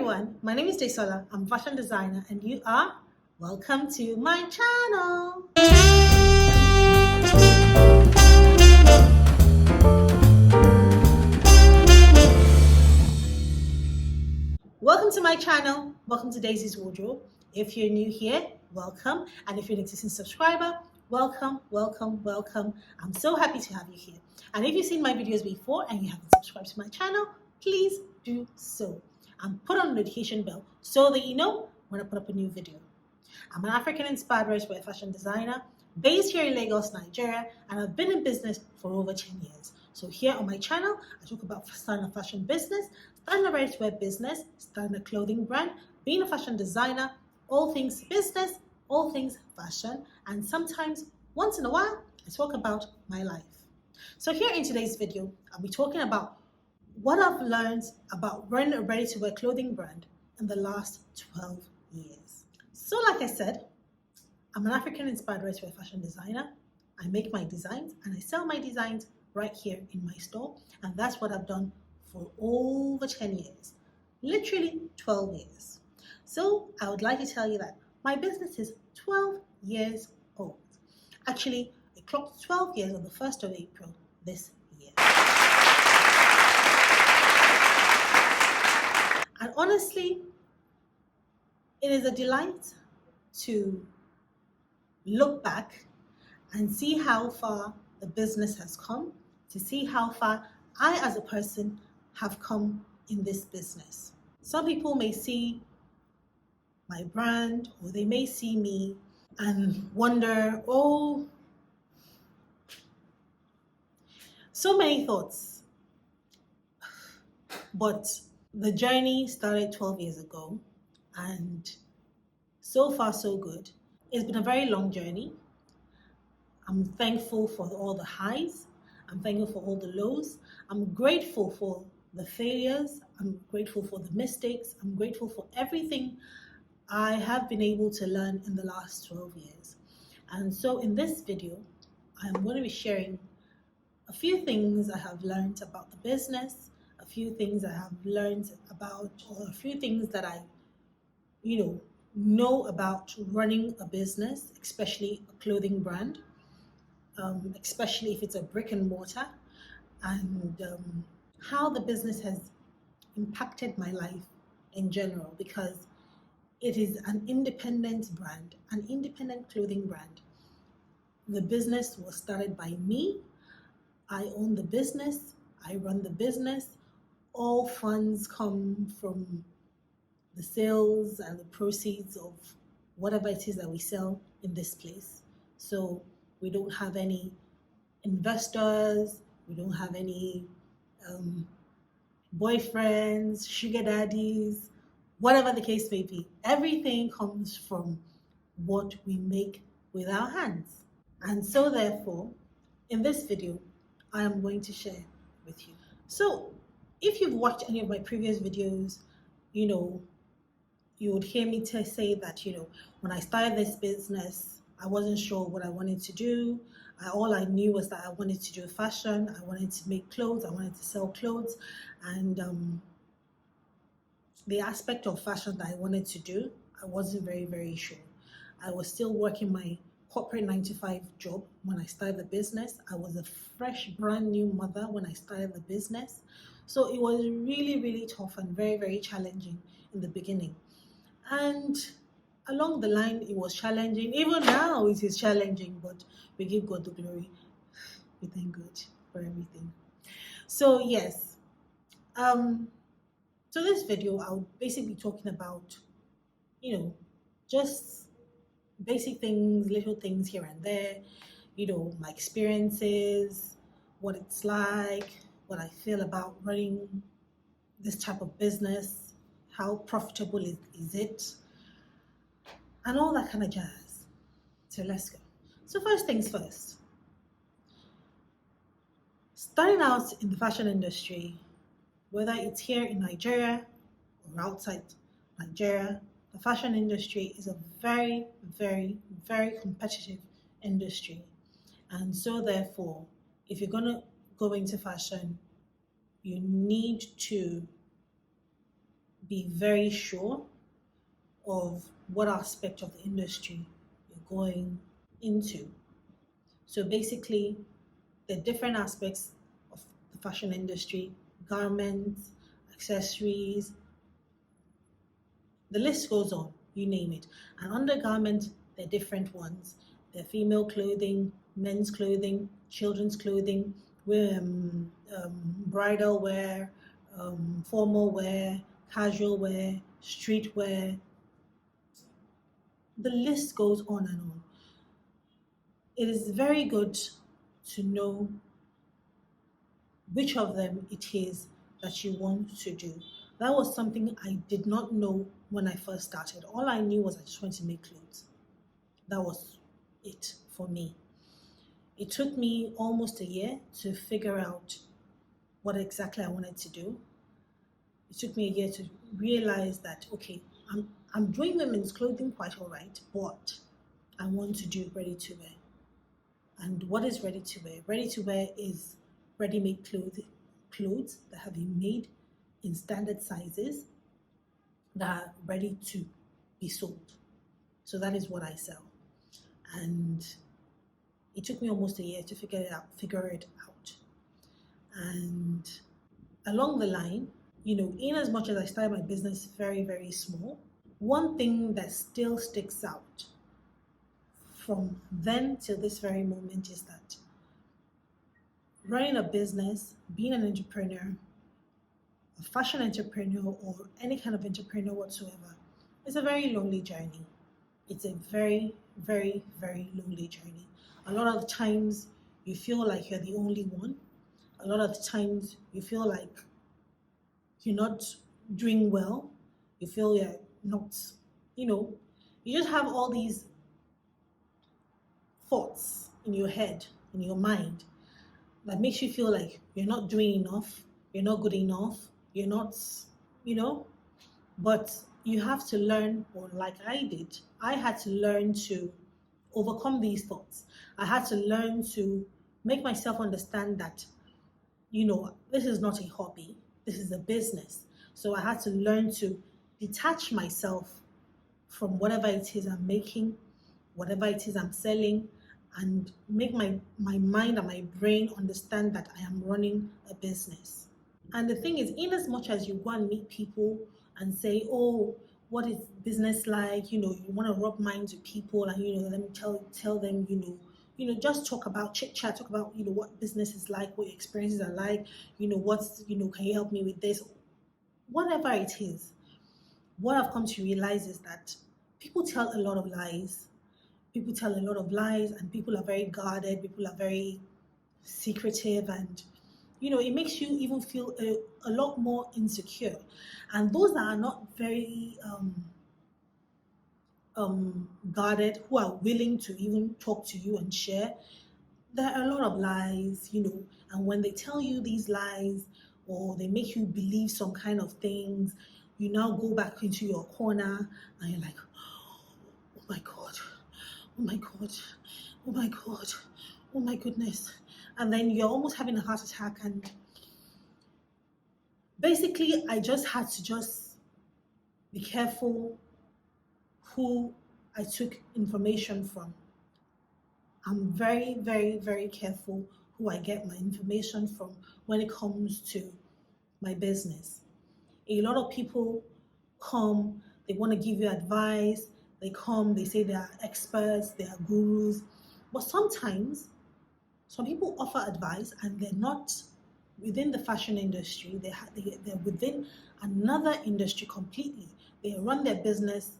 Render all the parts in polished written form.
everyone, my name is Desola. I'm a fashion designer and you are welcome to my channel. Welcome to my channel. Welcome to Daisy's Wardrobe. If you're new here, welcome. And if you're an existing subscriber, welcome. I'm so happy to have you here. And if you've seen my videos before and you haven't subscribed to my channel, please do so. And put on the notification bell so that you know when I put up a new video. I'm an African-inspired ready-to-wear fashion designer based here in Lagos, Nigeria, and I've been in business for over 10 years. So here on my channel, I talk about starting a fashion business, starting a ready-to-wear business, starting a clothing brand, being a fashion designer, all things business, all things fashion, and sometimes, once in a while, I talk about my life. So here in today's video, I'll be talking about what I've learned about running a ready-to-wear clothing brand in the last 12 years. So like I said, I'm an African-inspired ready-to-wear fashion designer. I make my designs and I sell my designs right here in my store. And that's what I've done for over 10 years, literally 12 years. So I would like to tell you that my business is 12 years old. Actually, it clocked 12 years on the 1st of April this year. And honestly, it is a delight to look back and see how far the business has come, to see how far I as a person have come in this business. Some people may see my brand or they may see me and wonder, oh, so many thoughts. But the journey started 12 years ago and so far so good. It's been a very long journey. I'm thankful for all the highs. I'm thankful for all the lows. I'm grateful for the failures. I'm grateful for the mistakes. I'm grateful for everything I have been able to learn in the last 12 years. And so in this video, I'm going to be sharing a few things I have learned about the business, a few things I have learned about, or a few things that I, know about running a business, especially a clothing brand, especially if it's a brick and mortar, and how the business has impacted my life in general, because it is an independent brand, an independent clothing brand. The business was started by me. I own the business. I run the business. All funds come from the sales and the proceeds of whatever it is that we sell in this place. So we don't have any investors. We don't have any boyfriends, sugar daddies, whatever the case may be. Everything comes from what we make with our hands. And so therefore, in this video, I am going to share with you. So if you've watched any of my previous videos, you would hear me to say that, when I started this business, I wasn't sure what I wanted to do. All I knew was that I wanted to do fashion. I wanted to make clothes. I wanted to sell clothes. And the aspect of fashion that I wanted to do, I wasn't very, very sure. I was still working my corporate 9-to-5 job when I started the business. I was a fresh, brand new mother when I started the business. So it was really, really tough and very, very challenging in the beginning. And along the line, it was challenging. Even now, it is challenging, but we give God the glory. We thank God for everything. So yes, so this video, I'll basically be talking about, just basic things, little things here and there, my experiences, what it's like, what I feel about running this type of business, how profitable is it, and all that kind of jazz. So let's go. So first things first, starting out in the fashion industry, whether it's here in Nigeria or outside Nigeria, the fashion industry is a very, very, very competitive industry. And so therefore, if you're going to go into fashion, you need to be very sure of what aspect of the industry you're going into. So basically, the different aspects of the fashion industry, garments, accessories, the list goes on, you name it. And undergarment, they're different ones. They're female clothing, men's clothing, children's clothing, bridal wear, formal wear, casual wear, street wear. The list goes on and on. It is very good to know which of them it is that you want to do. That was something I did not know when I first started. All I knew was I just wanted to make clothes. That was it for me. It took me almost a year to figure out what exactly I wanted to do. It took me a year to realize that, okay, I'm doing women's clothing quite all right, but I want to do ready to wear. And what is ready to wear? Ready to wear is ready-made clothes that have been made in standard sizes that are ready to be sold. So that is what I sell. And it took me almost a year to figure it out. And along the line, in as much as I started my business very, very small, one thing that still sticks out from then till this very moment is that running a business, being an entrepreneur, a fashion entrepreneur, or any kind of entrepreneur whatsoever, is a very lonely journey. It's a very, very, very lonely journey. A lot of the times you feel like you're the only one. A lot of the times you feel like you're not doing well. You feel you're not, you just have all these thoughts in your head, in your mind, that makes you feel like you're not doing enough, you're not good enough, you're not, you know, but you have to learn, or like I did, I had to learn to overcome these thoughts. I had to learn to make myself understand that, this is not a hobby, this is a business. So I had to learn to detach myself from whatever it is I'm making, whatever it is I'm selling, and make my mind and my brain understand that I am running a business. And the thing is, in as much as you go and meet people and say, oh, what is business like? You want to rub minds with people and, let me tell them, just talk about chit chat, talk about, what business is like, what your experiences are like, can you help me with this? Whatever it is, what I've come to realize is that people tell a lot of lies. People tell a lot of lies, and people are very guarded, people are very secretive, and it makes you even feel a lot more insecure. And those that are not very guarded, who are willing to even talk to you and share, there are a lot of lies, and when they tell you these lies or they make you believe some kind of things, you now go back into your corner and you're like, oh my God, oh my God, oh my God, oh my goodness. And then you're almost having a heart attack. And basically, I just had to just be careful who I took information from. I'm very, very, very careful who I get my information from when it comes to my business. A lot of people come, they want to give you advice. They come, they say they are experts, they are gurus. But sometimes, some people offer advice and they're not within the fashion industry. They're within another industry completely. They run their business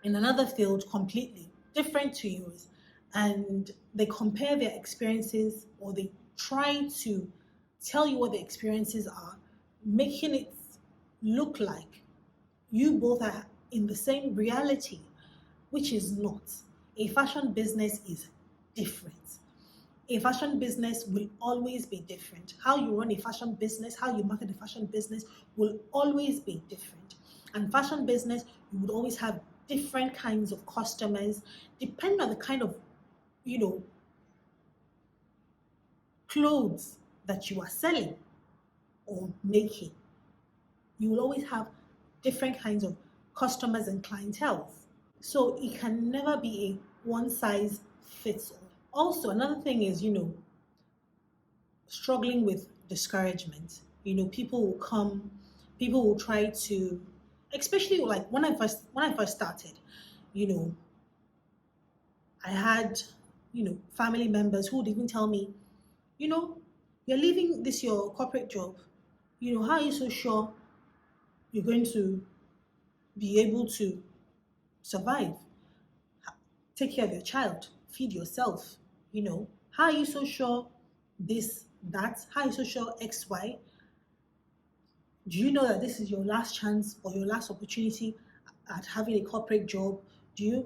in another field completely different to yours. And they compare their experiences, or they try to tell you what the experiences are, making it look like you both are in the same reality, which is not. A fashion business is different. A fashion business will always be different. How you run a fashion business, how you market a fashion business will always be different. And fashion business, you would always have different kinds of customers, depending on the kind of, clothes that you are selling or making. You will always have different kinds of customers and clientele. So it can never be a one size fits all. Also, another thing is, struggling with discouragement. People will come, people will try to, especially like when I first started, you know, I had, family members who would even tell me, you know, you're leaving this your corporate job. How are you so sure you're going to be able to survive, take care of your child, feed yourself? How are you so sure this, that? How are you so sure X, Y? Do you know that this is your last chance or your last opportunity at having a corporate job? Do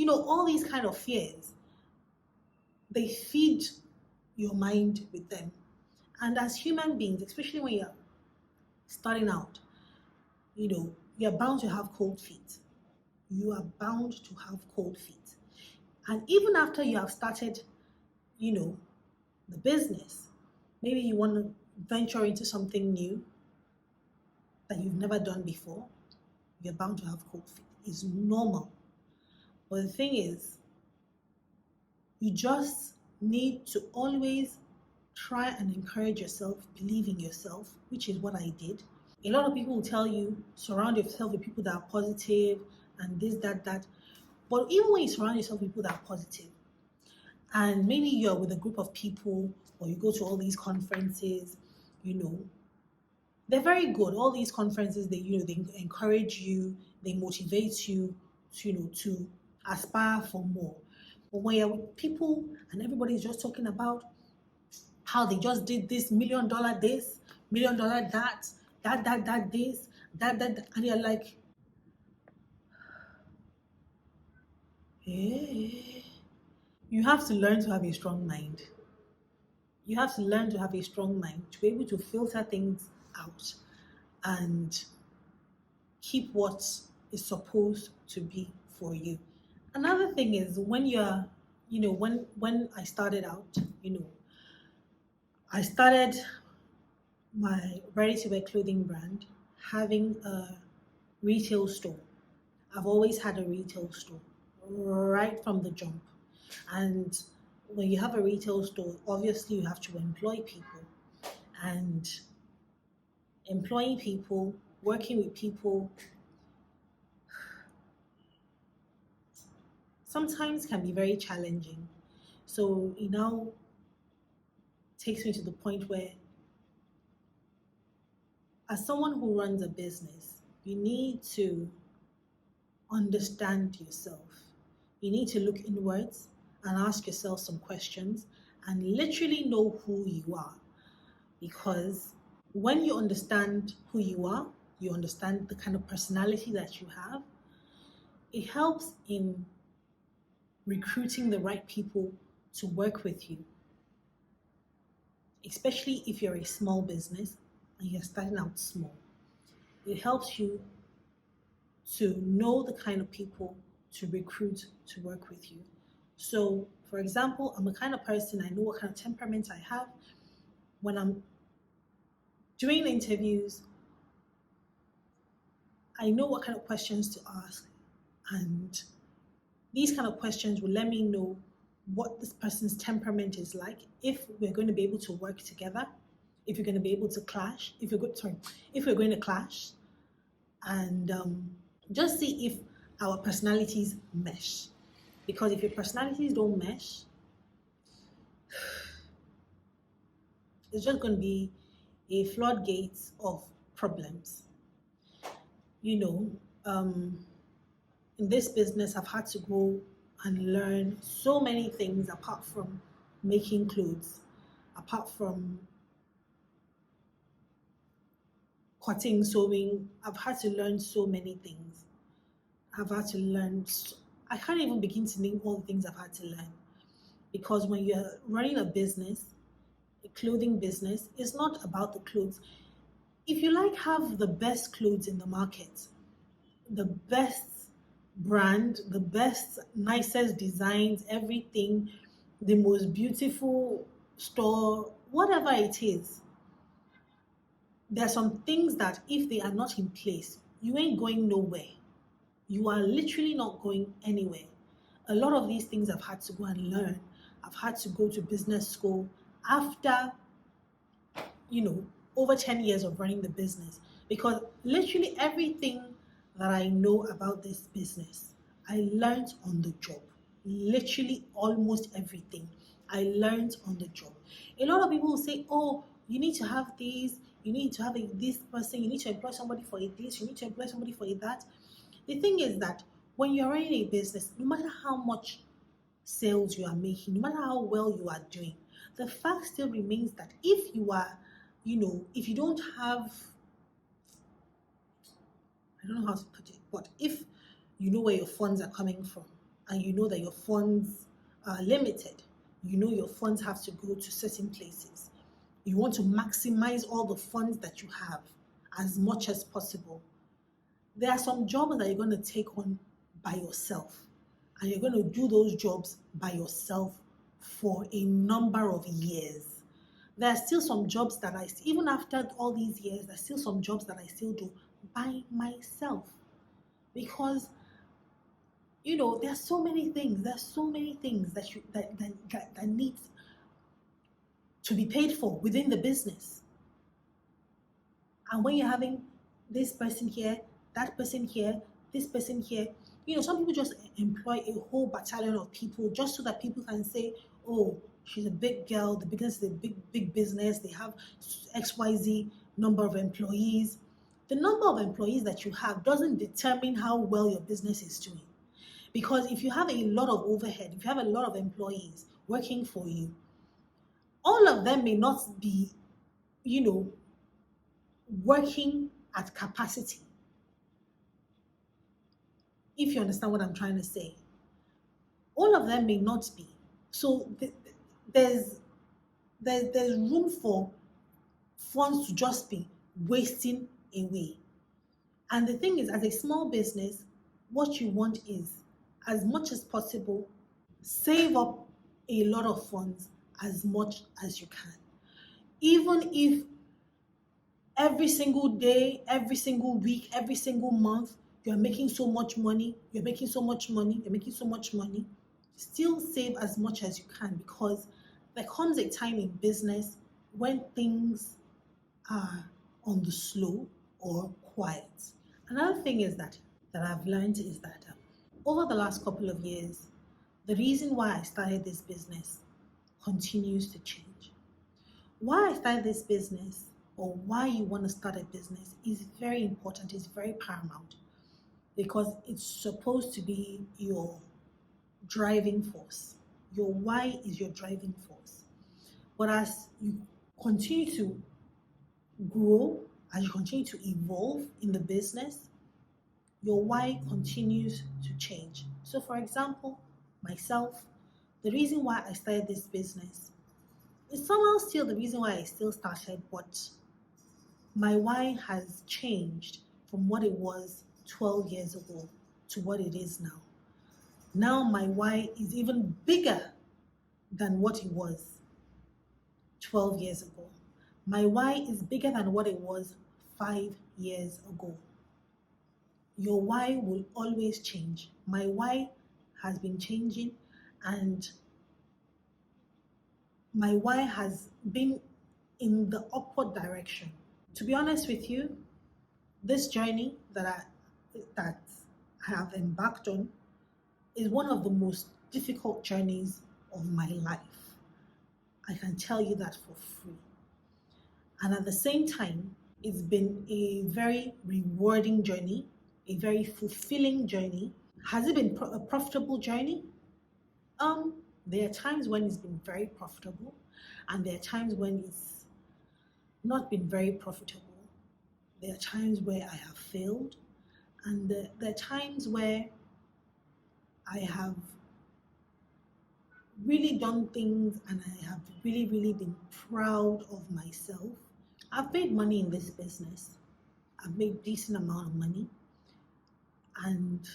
all these kind of fears, they feed your mind with them. And as human beings, especially when you're starting out, you're bound to have cold feet. You are bound to have cold feet. And even after you have started, you know, the business, maybe you want to venture into something new that you've never done before, you're bound to have cold feet. It's normal. But the thing is, you just need to always try and encourage yourself, believe in yourself, which is what I did. A lot of people will tell you, surround yourself with people that are positive and this, that, that. But even when you surround yourself with people that are positive, and maybe you're with a group of people or you go to all these conferences, you know, they're very good. All these conferences, they encourage you, they motivate you to aspire for more. But when you're with people and everybody's just talking about how they just did this $1 million this, $1 million that this, that, and you're like, hey, you have to learn to have a strong mind. You have to learn to have a strong mind to be able to filter things out and keep what is supposed to be for you. Another thing is when you're, when I started out, I started my ready to wear clothing brand having a retail store. I've always had a retail store right from the jump. And when you have a retail store, obviously you have to employ people. And employing people, working with people, sometimes can be very challenging. So it now takes me to the point where, as someone who runs a business, you need to understand yourself. You need to look inwards and ask yourself some questions and literally know who you are. Because when you understand who you are, you understand the kind of personality that you have, it helps in recruiting the right people to work with you, especially if you're a small business and you're starting out small. It helps you to know the kind of people to recruit to work with you. So, for example, I'm a kind of person, I know what kind of temperament I have. When I'm doing interviews, I know what kind of questions to ask, and these kind of questions will let me know what this person's temperament is like, if we're going to be able to work together, if you're going to be able to clash, if we're going to clash, and just see if our personalities mesh. Because if your personalities don't mesh, it's just going to be a floodgate of problems. You know, in this business, I've had to go and learn so many things apart from making clothes, apart from cutting, sewing. I've had to learn so many things. I've had to learn, I can't even begin to name all the things I've had to learn. Because when you're running a business, a clothing business, it's not about the clothes. If you have the best clothes in the market, the best brand, the best, nicest designs, everything, the most beautiful store, whatever it is, there are some things that if they are not in place, you ain't going nowhere. You are literally not going anywhere. A lot of these things I've had to go and learn. I've had to go to business school after, over 10 years of running the business, because literally everything that I know about this business, I learned on the job. Literally almost everything I learned on the job. A lot of people will say, oh, you need to have this, you need to have this person, you need to employ somebody for this, you need to employ somebody for that. The thing is that when you're running a business, no matter how much sales you are making, no matter how well you are doing, the fact still remains that if you are, if you don't have, I don't know how to put it, but if you know where your funds are coming from and you know that your funds are limited, you know your funds have to go to certain places. You want to maximize all the funds that you have as much as possible. There are some jobs that you're going to take on by yourself, and you're going to do those jobs by yourself for a number of years. There are still some jobs that even after all these years, there's still some jobs that I still do by myself, because there's so many things that need to be paid for within the business. And when you're having this person here, that person here, this person here, some people just employ a whole battalion of people just so that people can say, oh, she's a big girl, the business is a big business, they have XYZ number of employees. The number of employees that you have doesn't determine how well your business is doing. Because if you have a lot of overhead, if you have a lot of employees working for you, all of them may not be, working at capacity. If you understand what I'm trying to say. All of them may not be. So there's room for funds to just be wasting away. And the thing is, as a small business, what you want is, as much as possible, save up a lot of funds as much as you can. Even if every single day, every single week, every single month, you're making so much money, still save as much as you can, because there comes a time in business when things are on the slow or quiet. Another thing is that I've learned is that over the last couple of years, the reason why I started this business continues to change. Why I started this business, or why you want to start a business, is very important, it's very paramount, because it's supposed to be your driving force. Your why is your driving force. But as you continue to grow, as you continue to evolve in the business, your why continues to change. So for example, myself, the reason why I started this business is somehow still the reason why I still started, but my why has changed from what it was 12 years ago to what it is now. Now my why is even bigger than what it was 12 years ago. My why is bigger than what it was 5 years ago. Your why will always change. My why has been changing, and my why has been in the upward direction. To be honest with you, this journey that I have embarked on is one of the most difficult journeys of my life. I can tell you that for free. And at the same time, it's been a very rewarding journey, a very fulfilling journey. Has it been a profitable journey? There are times when it's been very profitable, and there are times when it's not been very profitable. There are times where I have failed, and there are times where I have really done things and I have really, really been proud of myself. I've made money in this business. I've made a decent amount of money, and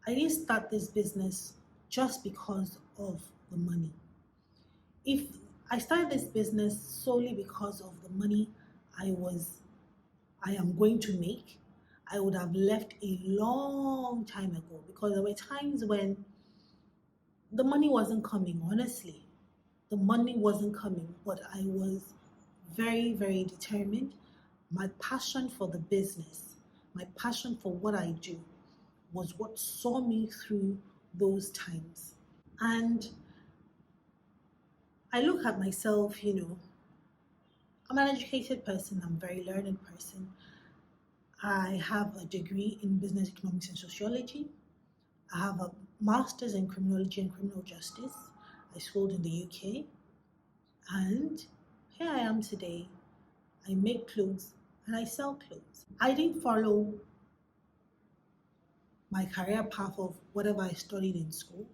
I didn't start this business just because of the money. If I started this business solely because of the money, I I am going to make, I would have left a long time ago, because there were times when the money wasn't coming, honestly. The money wasn't coming, but I was very, very determined. My passion for the business, my passion for what I do was what saw me through those times. And I look at myself, I'm an educated person, I'm a very learned person. I have a degree in business economics and sociology. I have a master's in criminology and criminal justice. I schooled in the UK. And here I am today. I make clothes and I sell clothes. I didn't follow my career path of whatever I studied in school,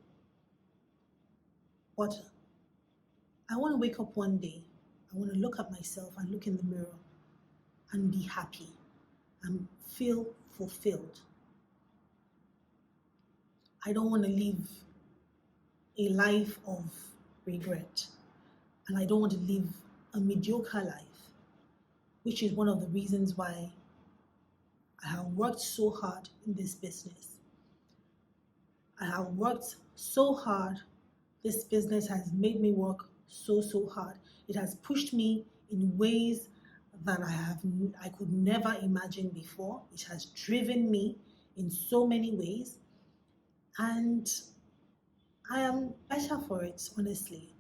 but I want to wake up one day. I want to look at myself and look in the mirror and be happy and feel fulfilled. I don't want to live a life of regret, and I don't want to live a mediocre life, which is one of the reasons why I have worked so hard in this business. I have worked so hard. This business has made me work so hard. It has pushed me in ways that I could never imagine before. It has driven me in so many ways, and I am better for it, honestly.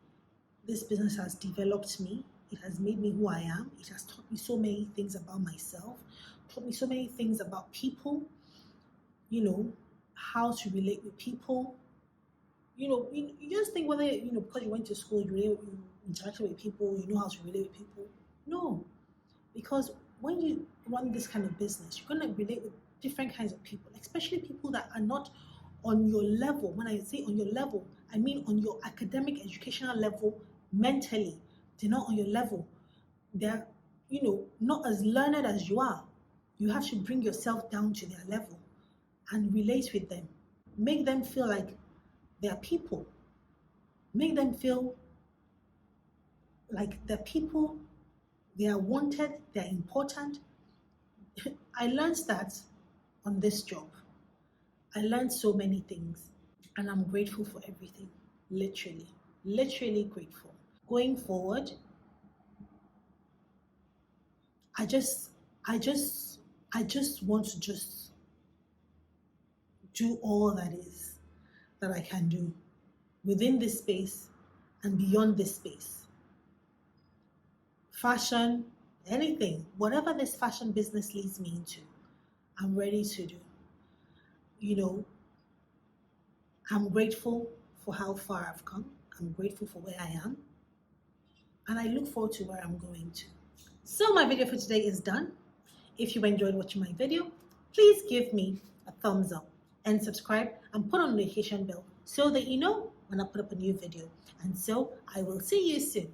This business has developed me. It has made me who I am. It has taught me so many things about myself, taught me so many things about people, how to relate with people. You just think whether, because you went to school, you interacted with people, you know how to relate with people. No, because when you run this kind of business, you're going to relate with different kinds of people, especially people that are not on your level. When I say on your level, I mean on your academic, educational level, mentally. They're not on your level. They're, not as learned as you are. You have to bring yourself down to their level and relate with them. Make them feel like they're people. Make them feel like they're people, they are wanted, they're important. I learned that on this job. I learned so many things, and I'm grateful for everything. Literally grateful. Going forward, I just want to just do all that I can do within this space and beyond this space. Fashion, anything, whatever this fashion business leads me into, I'm ready to do. I'm grateful for how far I've come. I'm grateful for where I am. And I look forward to where I'm going to. So my video for today is done. If you enjoyed watching my video, please give me a thumbs up and subscribe and put on the notification bell so that you know when I put up a new video. And so I will see you soon.